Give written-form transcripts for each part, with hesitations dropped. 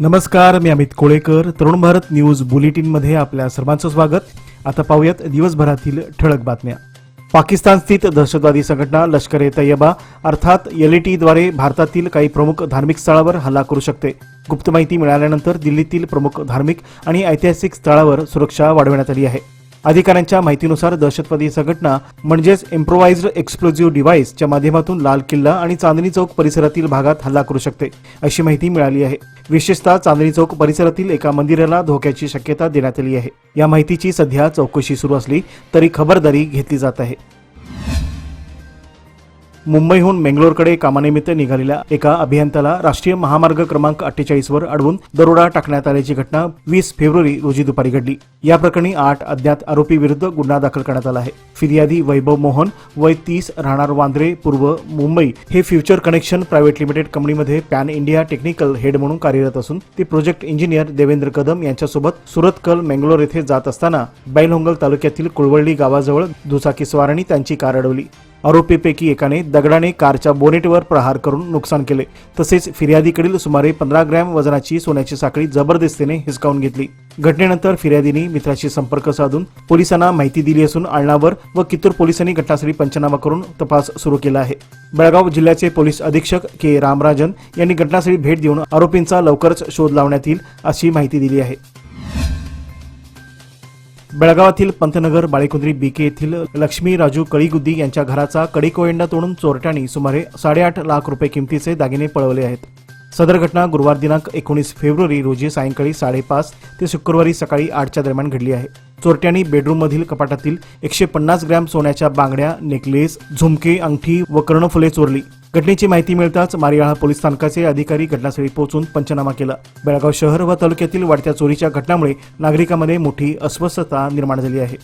नमस्कार, मी अमित कोळेकर. तरुण भारत न्यूज बुलेटिनमध्ये आपल्या सर्वांचं स्वागत. आता पाहूयात दिवसभरातील ठळक बातम्या. पाकिस्तान स्थित दहशतवादी संघटना लष्कर-ए-तैयबा अर्थात LAT-द्वारे भारतातील काही प्रमुख धार्मिक स्थळावर हल्ला करू शकते. गुप्त माहिती मिळाल्यानंतर दिल्लीतील प्रमुख धार्मिक आणि ऐतिहासिक स्थळावर सुरक्षा वाढवण्यात आली आहे. अधिकाऱ्यांच्या माहितीनुसार दहशतवादी संघटना म्हणजेच इम्प्रोवाइज्ड एक्सप्लोजिव्ह डिव्हाइसच्या माध्यमातून लाल किल्ला आणि चांदणी चौक परिसरातील भागात हल्ला करू शकते, अशी माहिती मिळाली आहे. विशेषतः चांदणी चौक परिसरातील एका मंदिराला धोक्याची शक्यता देण्यात आली आहे. या माहितीची सध्या चौकशी सुरू असली तरी खबरदारी घेतली जात आहे. मुंबईहून बेंगलोरकडे कामानिमित्त निघालेल्या एका अभियंत्याला राष्ट्रीय महामार्ग क्रमांक 48 वर अडवून दरोडा टाकण्यात आल्याची घटना 20 फेब्रुवारी रोजी दुपारी घडली. या प्रकरणी 8 अज्ञात आरोपी विरुद्ध गुन्हा दाखल करण्यात आला आहे. फिर्यादी वैभव मोहन, वय 30, राहणार वांद्रे, पूर्व मुंबई, हे फ्युचर कनेक्शन प्रायव्हेट लिमिटेड कंपनीमध्ये पॅन इंडिया टेक्निकल हेड म्हणून कार्यरत असून ते प्रोजेक्ट इंजिनियर देवेंद्र कदम यांच्यासोबत सुरतकल बेंगलोर येथे जात असताना बैलहोंगल तालुक्यातील कुळवळली गावाजवळ दुचाकीस्वारांनी त्यांची कार अडवली. आरोपीपैकी एकाने दगडाने कारच्या बोनेटवर प्रहार करून नुकसान केले. तसेच फिर्यादीकडील सुमारे 15 ग्रॅम वजनाची सोन्याची साखळी जबरदस्तीने हिसकावून घेतली. घटनेनंतर फिर्यादीने मित्राशी संपर्क साधून पोलिसांना माहिती दिली असून आळणावर व कित्तूर पोलिसांनी घटनास्थळी पंचनामा करून तपास सुरू केला आहे. बेळगाव जिल्ह्याचे पोलीस अधीक्षक के रामराजन यांनी घटनास्थळी भेट देऊन आरोपींचा लवकरच शोध लावण्यात येईल अशी माहिती दिली आहे. बेळगावातील पंतनगर बाळेकुंद्री BK येथील लक्ष्मी राजू कळीगुद्दी यांच्या घराचा कडेकोयंडा तोडून चोरट्यांनी सुमारे 8.5 लाख रुपये किमतीचे दागिने पळवले आहेत. सदर घटना गुरुवार दिनांक 19 फेब्रुवारी रोजी सायंकाळी 5:30 ते शुक्रवारी सकाळी 8च्या दरम्यान घडली आहे. चोरट्यांनी बेडरूममधील कपाटातील 150 ग्रॅम सोन्याच्या बांगड्या, नेकलेस, झुमके, अंगठी व कर्णफुले चोरली. घटनेची माहिती मिळताच मारियाळा पोलीस स्थानकाचे अधिकारी घटनास्थळी पोहोचून पंचनामा केला. बेळगाव शहर व तालुक्यातील वाढत्या चोरीच्या घटनांमुळे नागरिकांमध्ये मोठी अस्वस्थता निर्माण झाली आहे.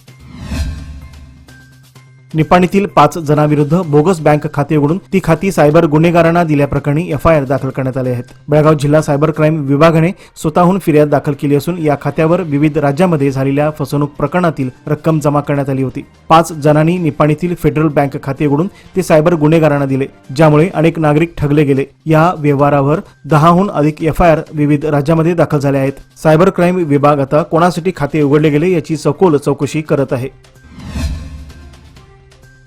निपाणीतील 5 जणांविरुद्ध बोगस बँक खाते उघडून ती खाती सायबर गुन्हेगारांना दिल्याप्रकरणी FIR दाखल करण्यात आले आहेत. बेळगाव जिल्हा सायबर क्राईम विभागाने स्वतःहून फिर्याद दाखल केली असून या खात्यावर विविध राज्यांमध्ये झालेल्या फसवणूक प्रकरणातील रक्कम जमा करण्यात आली होती. 5 जणांनी निपाणीतील फेडरल बँक खाते उघडून ते सायबर गुन्हेगारांना दिले, ज्यामुळे अनेक नागरिक ठगले गेले. या व्यवहारावर 10हून अधिक FIR विविध राज्यांमध्ये दाखल झाले आहेत. सायबर क्राईम विभाग आता कोणासाठी खाते उघडले गेले याची सखोल चौकशी करत आहे.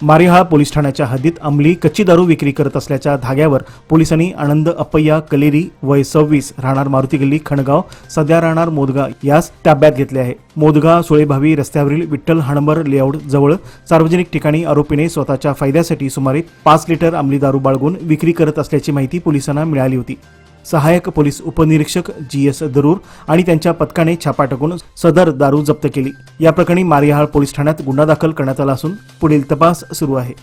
मारिहाळा पोलीस ठाण्याच्या हद्दीत अंमली कच्ची दारू विक्री करत असल्याच्या धाग्यावर पोलिसांनी आनंद अप्पय्या कलेरी, वय 26, राहणार मारुती गल्ली, खणगाव, सध्या राहणार मोदगा यास ताब्यात घेतले आहे. मोदगा सुळेभावी रस्त्यावरील विठ्ठल हाणंबर लेआउट जवळ सार्वजनिक ठिकाणी आरोपीने स्वतःच्या फायद्यासाठी सुमारे 5 लिटर अंमली दारू बाळगून विक्री करत असल्याची माहिती पोलिसांना मिळाली होती. सहाय्यक पोलीस उपनिरीक्षक GS दरूर आणि त्यांच्या पथकाने छापा टाकून सदर दारू जप्त केली. या प्रकरणी मारियाहाळ पोलीस ठाण्यात गुन्हा दाखल करण्यात आला असून पुढील तपास सुरू आहे.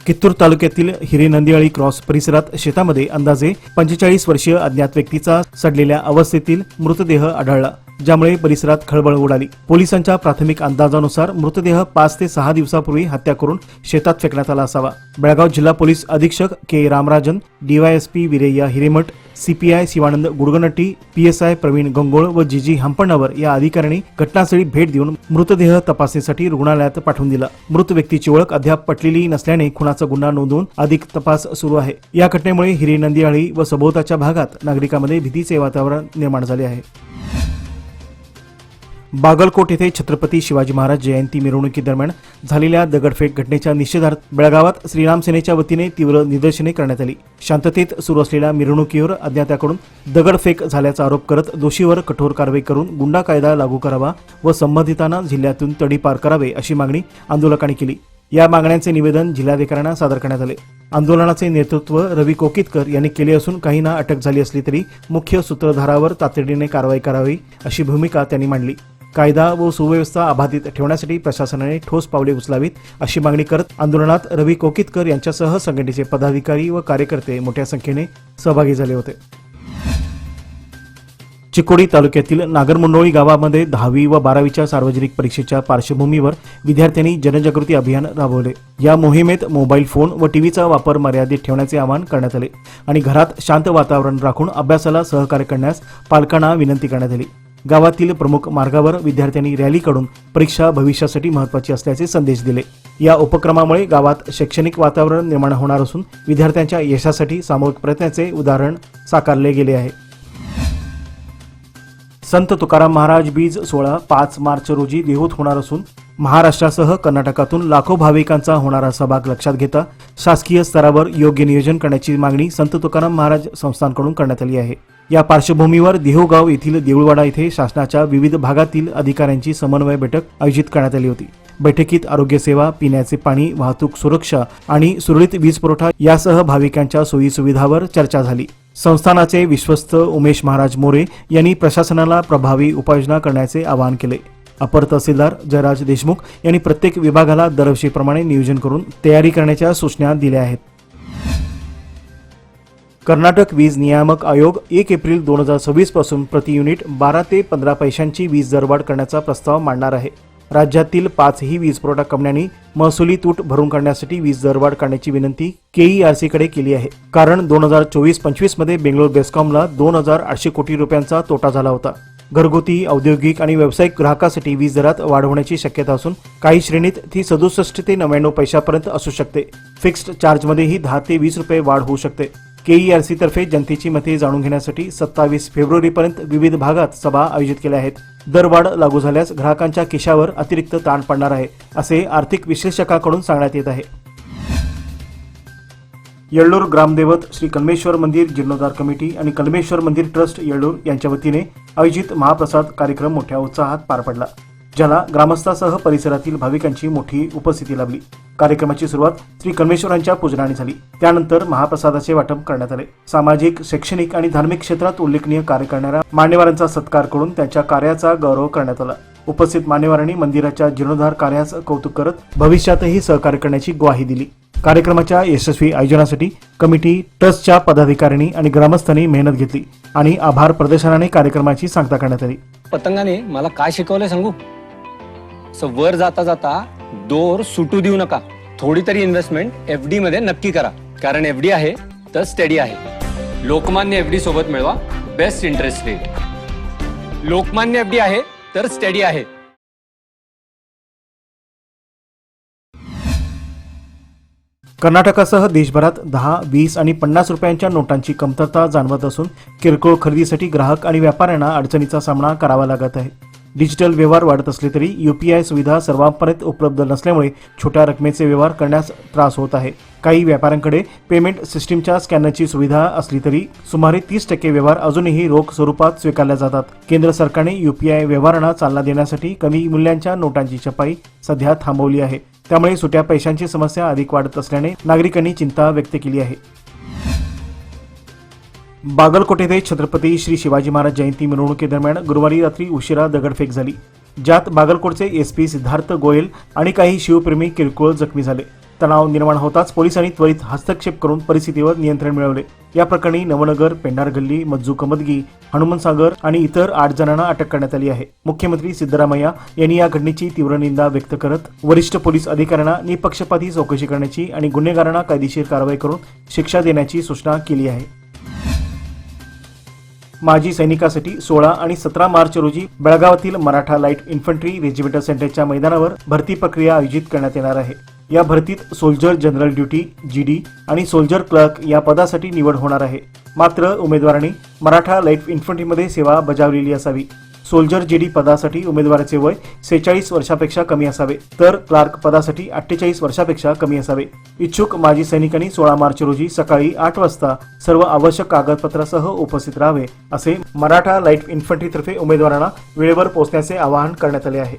कित्तूर तालुक्यातील हिरेनंदियाळी क्रॉस परिसरात शेतामध्ये अंदाजे 45 वर्षीय अज्ञात व्यक्तीचा सडलेल्या अवस्थेतील मृतदेह आढळला, ज्यामुळे परिसरात खळबळ उडाली. पोलिसांच्या प्राथमिक अंदाजानुसार मृतदेह 5 ते 6 दिवसापूर्वी हत्या करून शेतात फेकण्यात आला असावा. बेळगाव जिल्हा पोलीस अधीक्षक के Ramrajan, DYSP विरेय्या Hiremath, CPI Shivanand गुडगनट्टी, PSI Pravin गंगोळ व GG हंपणवर या अधिकाऱ्यांनी घटनास्थळी भेट देऊन मृतदेह तपासणीसाठी रुग्णालयात पाठवून दिला. मृत व्यक्तीची ओळख अद्याप पटलेली नसल्याने खुनाचा गुन्हा नोंदवून अधिक तपास सुरू आहे. या घटनेमुळे हिरेनंदियाळी व सभोवताच्या भागात नागरिकांमध्ये भीतीचे वातावरण निर्माण झाले आहे. बागलकोट येथे छत्रपती शिवाजी महाराज जयंती मिरवणुकीदरम्यान झालेल्या दगडफेक घटनेच्या निषेधार्थ बेळगावात श्रीराम सेनेच्या वतीने तीव्र निदर्शने करण्यात आली. शांततेत सुरू असलेल्या मिरवणुकीवर अज्ञाताकडून दगडफेक झाल्याचा आरोप करत दोषीवर कठोर कारवाई करून गुंडा कायदा लागू करावा व संबंधितांना जिल्ह्यातून तडीपार करावे अशी मागणी आंदोलकांनी केली. या मागण्यांचे निवेदन जिल्हाधिकाऱ्यांना सादर करण्यात आले. आंदोलनाचे नेतृत्व रवी कोकितकर यांनी केले असून काहींना अटक झाली असली तरी मुख्य सूत्रधारावर तातडीने कारवाई करावी अशी भूमिका त्यांनी मांडली. कायदा व सुव्यवस्था अबाधित ठेवण्यासाठी प्रशासनाने ठोस पावले उचलावीत अशी मागणी करत आंदोलनात रवी कोकितकर यांच्यासह संघटनेचे पदाधिकारी व कार्यकर्ते मोठ्या संख्येने सहभागी झाले होते. चिकोडी तालुक्यातील नागरमुंडोळी गावामध्ये 10वी व 12वीच्या सार्वजनिक परीक्षेच्या पार्श्वभूमीवर विद्यार्थ्यांनी जनजागृती अभियान राबवले. या मोहिमेत मोबाईल फोन व टीव्हीचा वापर मर्यादित ठेवण्याचे आवाहन करण्यात आले आणि घरात शांत वातावरण राखून अभ्यासाला सहकार्य करण्यास पालकांना विनंती करण्यात आली. गावातील प्रमुख मार्गावर विद्यार्थ्यांनी रॅली काढून परीक्षा भविष्यासाठी महत्त्वाची असल्याचे संदेश दिले. या उपक्रमामुळे गावात शैक्षणिक वातावरण निर्माण होणार असून विद्यार्थ्यांच्या यशासाठी सामूहिक प्रयत्नाचे उदाहरण साकारले गेले आहे. संत तुकाराम महाराज बीज सोहळा 5 मार्च रोजी देहूत होणार असून महाराष्ट्रासह कर्नाटकातून लाखो भाविकांचा होणारा सहभाग लक्षात घेता शासकीय स्तरावर योग्य नियोजन करण्याची मागणी संत तुकाराम महाराज संस्थानकडून करण्यात आली आहे. या पार्श्वभूमीवर देहूगाव येथील देऊळवाडा येथे शासनाच्या विविध भागातील अधिकाऱ्यांची समन्वय बैठक आयोजित करण्यात आली होती. बैठकीत आरोग्य सेवा, पिण्याचे पाणी, वाहतूक सुरक्षा आणि सुरळीत वीज पुरवठा यासह भाविकांच्या सोयी सुविधांवर चर्चा झाली. संस्थानाचे विश्वस्त उमेश महाराज मोरे यांनी प्रशासनाला प्रभावी उपाययोजना करण्याचे आवाहन केले. अपर तहसीलदार जयराज देशमुख यांनी प्रत्येक विभागाला दरवर्षीप्रमाणे नियोजन करून तयारी करण्याच्या सूचना दिल्या आहेत. कर्नाटक वीज नियामक आयोग 1 एप्रिल 2026 पासून प्रति युनिट 12 ते 15 पैशांची वीज दरवाढ करण्याचा प्रस्ताव मांडणार आहे. राज्यातील 5ही वीज पुरवठा कंपन्यांनी महसुली तूट भरून काढण्यासाठी वीज दरवाढ करण्याची विनंती KERC कडे केली आहे. कारण 2024-25 मध्ये बेंगलोर बेस्कॉमला 2,800 कोटी रुपयांचा तोटा झाला होता. घरगुती, औद्योगिक आणि व्यावसायिक ग्राहकासाठी वीज दरात वाढ होण्याची शक्यता असून काही श्रेणीत ती 67 ते 99 पैशापर्यंत असू शकते. फिक्स्ड चार्जमध्येही 10 ते 20 रुपये वाढ होऊ शकते. KERC तर्फे जनतेची मते जाणून घेण्यासाठी 27 फेब्रुवारीपर्यंत विविध भागात सभा आयोजित केल्या आहेत. दरवाढ लागू झाल्यास ग्राहकांच्या खिशावर अतिरिक्त ताण पडणार आहे, असे आर्थिक विश्लेषकांकडून सांगण्यात येत आहे. येळ्ळूर ग्रामदेवत श्री कल्मेश्वर मंदिर जीर्णोद्धार कमिटी आणि कल्मेश्वर मंदिर ट्रस्ट येळ्ळूर यांच्या वतीने आयोजित महाप्रसाद कार्यक्रम मोठ्या उत्साहात पार पडला, ज्याला ग्रामस्थासह परिसरातील भाविकांची मोठी उपस्थिती लाभली. कार्यक्रमाची सुरुवात श्री कल्मेश्वरांच्या पूजनाने झाली. त्यानंतर महाप्रसादाचे वाटप करण्यात आले. सामाजिक, शैक्षणिक आणि धार्मिक क्षेत्रात उल्लेखनीय कार्य करणाऱ्या मान्यवरांचा सत्कार करून त्यांच्या कार्याचा गौरव करण्यात आला. उपस्थित मान्यवरांनी मंदिराच्या जीर्णोद्धार कार्याचं कौतुक करत भविष्यातही सहकार्य करण्याची ग्वाही दिली. कार्यक्रमाच्या यशस्वी आयोजनासाठी कमिटी, ट्रस्टच्या पदाधिकाऱ्यांनी आणि ग्रामस्थांनी मेहनत घेतली आणि आभार प्रदर्शनाने कार्यक्रमाची सांगता करण्यात आली. पतंगाने मला काय शिकवलंय सांगू? वर जाता जाता दोर सुटू देऊ नका. थोडी तरी इन्व्हेस्टमेंट FD मध्ये नक्की करा, कारण FD आहे तर स्टडी आहे. लोकमान्य FD सोबत मिळवा best interest rate. Lokmanya FD आहे तर स्टडी आहे. कर्नाटकासह देशभरात 10, 20 आणि 50 रुपयांच्या नोटांची कमतरता जाणवत असून किरकोळ खरेदीसाठी ग्राहक आणि व्यापाऱ्यांना अडचणीचा सामना करावा लागत आहे. डिजिटल व्यवहार वाढत असले तरी UPI सुविधा सर्वांपर्यंत उपलब्ध नसल्यामुळे छोट्या रकमेचे व्यवहार करण्यास त्रास होत आहे. काही व्यापाऱ्यांकडे पेमेंट सिस्टीमच्या स्कॅनरची सुविधा असली तरी सुमारे 30% व्यवहार अजूनही रोख स्वरूपात स्वीकारले जातात. केंद्र सरकारने UPI व्यवहारांना चालना देण्यासाठी कमी मूल्याच्या नोटांची छपाई सध्या थांबवली आहे. त्यामुळे सुट्या पैशांची समस्या अधिक वाढत असल्याने नागरिकांनी चिंता व्यक्त केली आहे. बागलकोट येथे छत्रपती श्री शिवाजी महाराज जयंती मिरवणुकीदरम्यान गुरुवारी रात्री उशिरा दगडफेक झाली, ज्यात बागलकोटचे SP सिद्धार्थ गोयल आणि काही शिवप्रेमी किरकोळ जखमी झाले. तणाव निर्माण होताच पोलिसांनी त्वरित हस्तक्षेप करून परिस्थितीवर नियंत्रण मिळवले. या प्रकरणी नवनगर, पेंढार गल्ली, मज्जू कमदगी, हनुमनसागर आणि इतर 8 जणांना अटक करण्यात आली आहे. मुख्यमंत्री सिद्धरामय्या यांनी या घटनेची तीव्र निंदा व्यक्त करत वरिष्ठ पोलीस अधिकाऱ्यांना निपक्षपाती चौकशी करण्याची आणि गुन्हेगारांना कायदेशीर कारवाई करून शिक्षा देण्याची सूचना केली आहे. माजी सैनिकासाठी 16 आणि 17 मार्च रोजी बेळगावातील मराठा लाईट इन्फंट्री रेजिमेंटल सेंटरच्या मैदानावर भरती प्रक्रिया आयोजित करण्यात येणार आहे. या भरतीत सोल्जर जनरल ड्युटी GD आणि सोल्जर क्लर्क या पदासाठी निवड होणार आहे. मात्र उमेदवारांनी मराठा लाईट इन्फंट्रीमध्ये सेवा बजावलेली असावी. सोल्जर GD पदासाठी उमेदवाराचे वय 46 वर्षापेक्षा कमी असावे, तर क्लार्क पदासाठी 48 वर्षापेक्षा कमी असावे. इच्छुक माजी सैनिकांनी 16 मार्च रोजी सकाळी 8 वाजता सर्व आवश्यक कागदपत्रासह उपस्थित राहावे, असे मराठा लाईट इन्फंट्रीतर्फे उमेदवारांना वेळेवर पोहोचण्याचे आवाहन करण्यात आले आहे.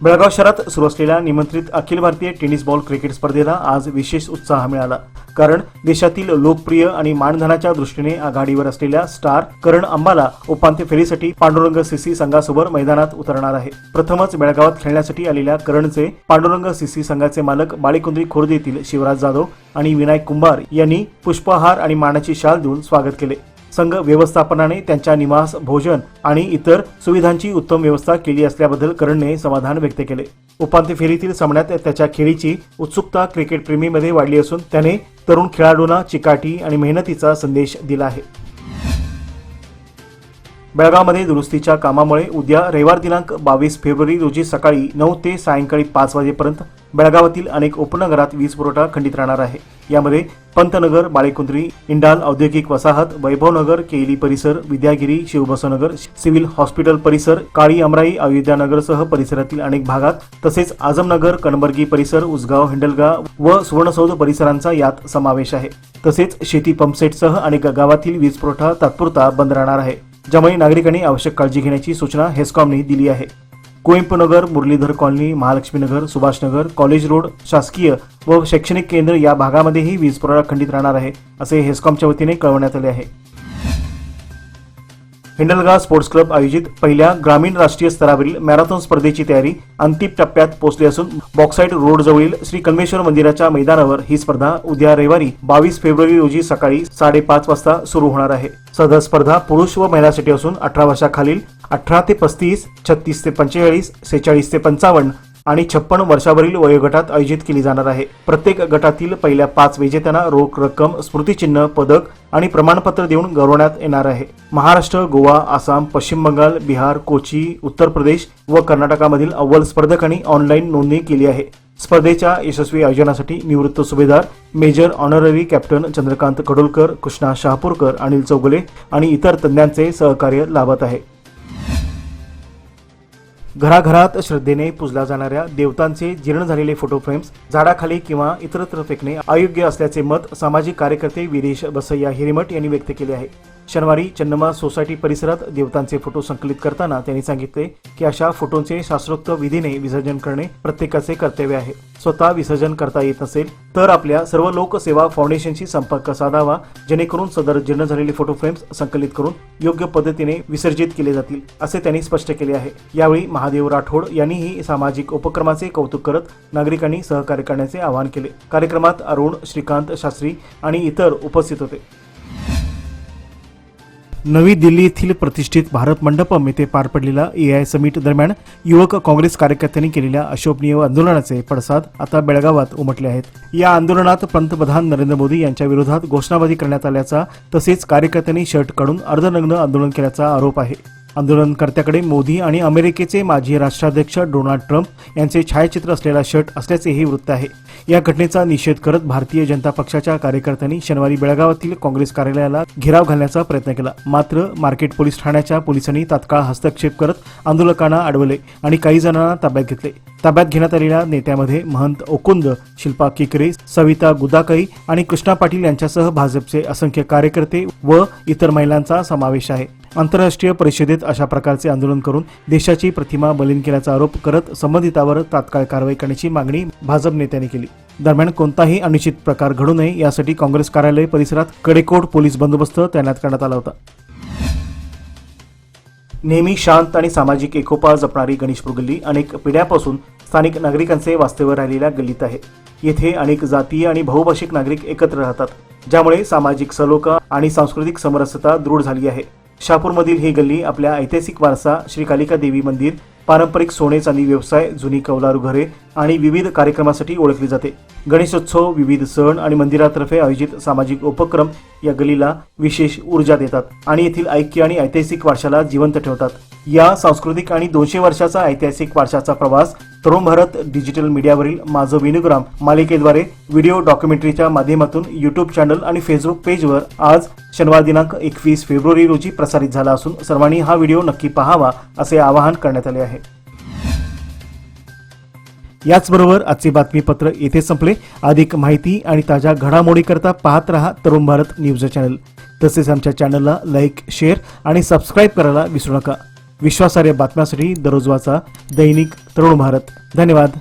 बेळगाव शहरात सुरू असलेल्या निमंत्रित Akhil Bharatiya tennis ball cricket स्पर्धेला आज विशेष उत्साह मिळाला, कारण देशातील लोकप्रिय आणि मानधनाच्या दृष्टीने आघाडीवर असलेल्या स्टार करण अंबाला उपांत्य फेरीसाठी पांडुरंग CC संघासोबत मैदानात उतरणार आहे. प्रथमच बेळगावात खेळण्यासाठी आलेल्या करणचे पांडुरंग CC संघाचे मालक बाळेकुंद्री खुर्द येथील शिवराज जाधव आणि विनायक कुंभार यांनी पुष्पहार आणि मानाची शाल देऊन स्वागत केले. संघ व्यवस्थापनाने त्यांच्या निवास, भोजन आणि इतर सुविधांची उत्तम व्यवस्था केली असल्याबद्दल करणने समाधान व्यक्त केले. उपांत्य फेरीतील सामन्यात त्याच्या खेळीची उत्सुकता क्रिकेट प्रेमीमध्ये वाढली असून त्याने तरुण खेळाडूंना चिकाटी आणि मेहनतीचा संदेश दिला आहे. बेळगावमध्ये दुरुस्तीच्या कामामुळे उद्या रविवार दिनांक 22 फेब्रुवारी रोजी सकाळी 9 ते सायंकाळी 5 वाजेपर्यंत बेळगावातील अनेक उपनगरात वीज पुरवठा खंडित राहणार आहे. यामध्ये पंतनगर, बाळेकुंद्री, इंडाल औद्योगिक वसाहत, वैभवनगर, केली परिसर, विद्यागिरी, शिवबसनगर, सिव्हिल हॉस्पिटल परिसर, काळी अमराई, अयोध्यानगरसह परिसरातील अनेक भागात तसेच आझमनगर, कणबर्गी परिसर, उसगाव, हिंडलगा व सुवर्णसौध परिसरांचा यात समावेश आहे. तसेच शेती पंपसेटसह अनेक गावातील वीज पुरवठा तात्पुरता बंद राहणार आहे. ज्यामुळे नागरिकांनी आवश्यक काळजी घेण्याची सूचना हेस्कॉमने दिली आहे. Koimpanagar, Muralidhar colony, Mahalakshminagar, Subhashnagar, college road, शासकीय व शैक्षणिक केंद्र या भागामध्येही वीज पुरवठा खंडित राहणार आहे असे हेस्कॉमच्या वतीने कळवण्यात आले आहे. हिंडलगा स्पोर्ट्स क्लब आयोजित पहिल्या ग्रामीण राष्ट्रीय स्तरावरील मॅरेथॉन स्पर्धेची तयारी अंतिम टप्प्यात पोहोचली असून बॉक्साईड रोड जवळील श्री कल्मेश्वर मंदिराच्या मैदानावर ही स्पर्धा उद्या रविवारी 22 फेब्रुवारी रोजी सकाळी 5:30 वाजता सुरू होणार आहे. सदर स्पर्धा पुरुष व महिलांसाठी असून 18 वर्षाखालील 18 ते 35, 36 ते 45, 46 ते 55 आणि 56 वर्षावरील वयोगटात आयोजित केली जाणार आहे. प्रत्येक गटातील पहिल्या 5 विजेत्यांना रोख रक्कम, स्मृतिचिन्ह, पदक आणि प्रमाणपत्र देऊन गौरवण्यात येणार आहे. महाराष्ट्र, गोवा, आसाम, पश्चिम बंगाल, बिहार, कोची, उत्तर प्रदेश व कर्नाटकामधील अव्वल स्पर्धकांनी ऑनलाईन नोंदणी केली आहे. स्पर्धेच्या यशस्वी आयोजनासाठी निवृत्त सुभेदार, major honorary captain Chandrakant Kadolkar, Krishna Shahapurkar, Anil Chougule आणि इतर तज्ज्ञांचे सहकार्य लाभत आहे. घराघरात श्रद्धेने पूजल्या जाणाऱ्या देवतांचे जीर्ण झालेले फोटो फ्रेम्स झाडाखाली किंवा इतरत्र फेकणे अयोग्य असल्याचे मत सामाजिक कार्यकर्ते वीरेश बसय्या हिरेमठ यांनी व्यक्त केले आहे. शनिवारी चन्नमा सोसायटी परिसरात देवतांचे फोटो संकलित करताना त्यांनी सांगितले की अशा फोटोंचे शास्त्रोक्त विधीने विसर्जन करणे प्रत्येकाचे कर्तव्य आहे. स्वतः विसर्जन करता येत नसेल तर आपल्या सर्व लोकसेवा फाउंडेशनशी संपर्क साधावा, जेणेकरून सदर जीर्ण झालेले फोटो फ्रेम्स संकलित करून योग्य पद्धतीने विसर्जित केले जातील असे त्यांनी स्पष्ट केले आहे. यावेळी महादेव राठोड यांनीही सामाजिक उपक्रमाचे कौतुक करत नागरिकांनी सहकार्य करण्याचे आवाहन केले. कार्यक्रमात अरुण, श्रीकांत शास्त्री आणि इतर उपस्थित होते. नवी दिल्ली येथील प्रतिष्ठित भारत मंडपम येथे पार पडलेल्या AI समिट दरम्यान युवक काँग्रेस कार्यकर्त्यांनी केलेल्या अशोभनीय आंदोलनाचे पडसाद आता बेळगावात उमटले आहेत. या आंदोलनात पंतप्रधान नरेंद्र मोदी यांच्या विरोधात घोषणाबाजी करण्यात आल्याचा तसेच कार्यकर्त्यांनी शर्ट काढून अर्धनग्न आंदोलन केल्याचा आरोप आहे. आंदोलनकर्त्याकडे मोदी आणि अमेरिकेचे माजी राष्ट्राध्यक्ष डोनाल्ड ट्रम्प यांचे छायाचित्र असलेला शर्ट असल्याचेही वृत्त आहे. या घटनेचा निषेध करत भारतीय जनता पक्षाच्या कार्यकर्त्यांनी शनिवारी बेळगावातील काँग्रेस कार्यालयाला घेराव घालण्याचा प्रयत्न केला. मात्र मार्केट पोलीस ठाण्याच्या पोलिसांनी तात्काळ हस्तक्षेप करत आंदोलकांना अडवले आणि काही जणांना ताब्यात घेतले. ताब्यात घेण्यात आलेल्या नेत्यामध्ये महंत ओकुंद, शिल्पा किकरे, सविता गुदाकई आणि कृष्णा पाटील यांच्यासह भाजपचे असंख्य कार्यकर्ते व इतर महिलांचा समावेश आहे. आंतरराष्ट्रीय परिषदेत अशा प्रकारचे आंदोलन करून देशाची प्रतिमा मलिन केल्याचा आरोप करत संबंधितावर तात्काळ कारवाई करण्याची मागणी भाजप नेत्यांनी केली. दरम्यान कोणताही अनुचित प्रकार घडू नये यासाठी काँग्रेस कार्यालय परिसरात कडेकोट पोलीस बंदोबस्त तैनात करण्यात आला होता. नेहमी शांत आणि सामाजिक एकोपा जपणारी गणेशपूर गल्ली अनेक पिढ्यापासून स्थानिक नागरिकांचे वास्तव्य राहिलेल्या गल्लीत आहे. येथे अनेक जातीय आणि बहुभाषिक नागरिक एकत्र राहतात, ज्यामुळे सामाजिक सलोखा आणि सांस्कृतिक समरसता दृढ झाली आहे. शहापूरमधील ही गल्ली आपल्या ऐतिहासिक वारसा, श्री कालिका देवी मंदिर, पारंपरिक सोने चांदी व्यवसाय, जुनी कौलारू घरे आणि विविध कार्यक्रमासाठी ओळखली जाते. गणेशोत्सव, विविध सण आणि मंदिरातर्फे आयोजित सामाजिक उपक्रम या गल्लीला विशेष ऊर्जा देतात आणि येथील ऐक्य आणि ऐतिहासिक वारशाला जिवंत ठेवतात. या सांस्कृतिक आणि 200 वर्षाचा ऐतिहासिक वारशाचा प्रवास तरुण भारत डिजिटल मीडियावरील माझं विनुग्राम मालिकेद्वारे व्हिडिओ डॉक्युमेंटरीच्या माध्यमातून यूट्यूब चॅनल आणि फेसबुक पेजवर आज शनिवार दिनांक 21 फेब्रुवारी रोजी प्रसारित झाला असून सर्वांनी हा व्हिडिओ नक्की पाहावा असे आवाहन करण्यात आले आहे. याचबरोबर आजचे बातमीपत्र येथे संपले. अधिक माहिती आणि ताज्या घडामोडीकरता पाहत रहा तरुण भारत न्यूज चॅनल. तसेच आमच्या चॅनलला लाईक, शेअर आणि सबस्क्राईब करायला विसरू नका. विश्वासार्ह बातम्यांसाठी दररोज वाचा दैनिक तरुण भारत. धन्यवाद.